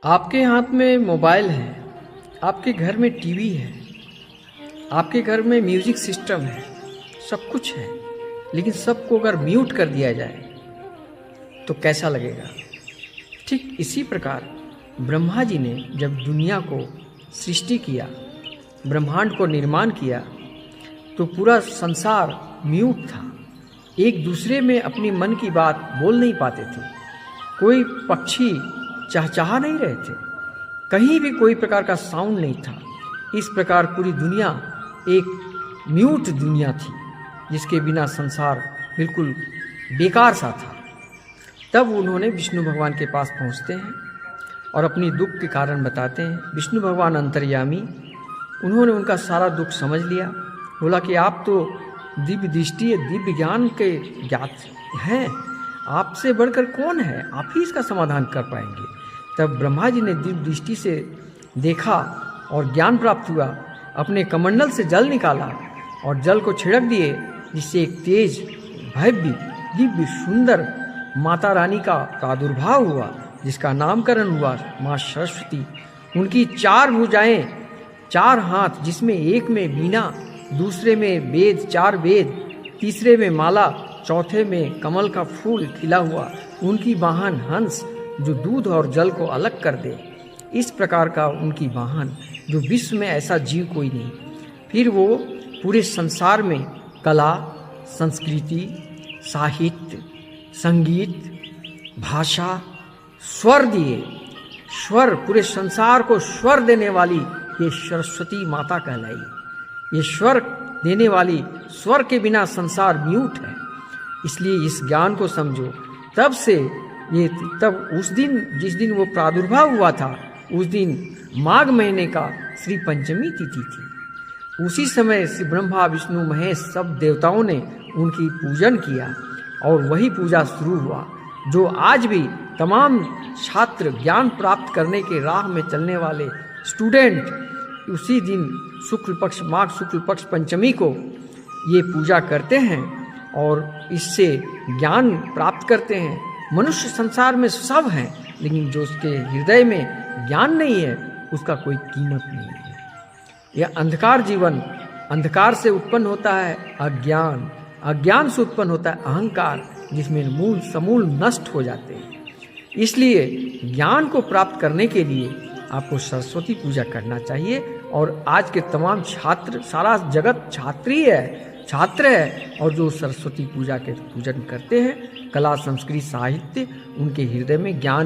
आपके हाथ में मोबाइल है, आपके घर में टीवी है, आपके घर में म्यूजिक सिस्टम है, सब कुछ है, लेकिन सबको अगर म्यूट कर दिया जाए तो कैसा लगेगा। ठीक इसी प्रकार ब्रह्मा जी ने जब दुनिया को सृष्टि किया, ब्रह्मांड को निर्माण किया, तो पूरा संसार म्यूट था। एक दूसरे में अपनी मन की बात बोल नहीं पाते थे, कोई पक्षी चहचहा नहीं रहे थे, कहीं भी कोई प्रकार का साउंड नहीं था। इस प्रकार पूरी दुनिया एक म्यूट दुनिया थी, जिसके बिना संसार बिल्कुल बेकार सा था। तब उन्होंने विष्णु भगवान के पास पहुंचते हैं और अपनी दुख के कारण बताते हैं। विष्णु भगवान अंतर्यामी, उन्होंने उनका सारा दुख समझ लिया। बोला कि आप तो दिव्य दृष्टि, दिव्य ज्ञान के ज्ञात हैं, आपसे बढ़कर कौन है, आप ही इसका समाधान कर पाएंगे। तब ब्रह्मा जी ने दिव्य दृष्टि से देखा और ज्ञान प्राप्त हुआ। अपने कमंडल से जल निकाला और जल को छिड़क दिए, जिससे एक तेज, भव्य, दिव्य, सुंदर माता रानी का प्रादुर्भाव हुआ, जिसका नामकरण हुआ माँ सरस्वती। उनकी 4 भुजाएं, 4 हाथ, जिसमें एक में वीणा, दूसरे में वेद, 4 वेद, तीसरे में माला, चौथे में कमल का फूल खिला हुआ, उनकी वाहन हंस, जो दूध और जल को अलग कर दे। इस प्रकार का उनकी वाहन, जो विश्व में ऐसा जीव कोई नहीं। फिर वो पूरे संसार में कला, संस्कृति, साहित्य, संगीत, भाषा, स्वर दिए। स्वर, पूरे संसार को स्वर देने वाली ये सरस्वती माता कहलाई। ये स्वर देने वाली, स्वर के बिना संसार म्यूट है। इसलिए इस ज्ञान को समझो। तब उस दिन, जिस दिन वो प्रादुर्भाव हुआ था, उस दिन माघ महीने का श्री पंचमी तिथि थी। उसी समय श्री ब्रह्मा, विष्णु, महेश सब देवताओं ने उनकी पूजन किया और वही पूजा शुरू हुआ, जो आज भी तमाम छात्र, ज्ञान प्राप्त करने के राह में चलने वाले स्टूडेंट उसी दिन शुक्ल पक्ष, माघ शुक्ल पक्ष पंचमी को ये पूजा करते हैं और इससे ज्ञान प्राप्त करते हैं। मनुष्य संसार में सब हैं, लेकिन जो उसके हृदय में ज्ञान नहीं है, उसका कोई कीमत नहीं है। यह अंधकार जीवन, अंधकार से उत्पन्न होता है अज्ञान, अज्ञान से उत्पन्न होता है अहंकार, जिसमें मूल समूल नष्ट हो जाते हैं। इसलिए ज्ञान को प्राप्त करने के लिए आपको सरस्वती पूजा करना चाहिए। और आज के तमाम छात्र, सारा जगत छात्र है, और जो सरस्वती पूजा के पूजन करते हैं, कला, संस्कृति, साहित्य, उनके हृदय में ज्ञान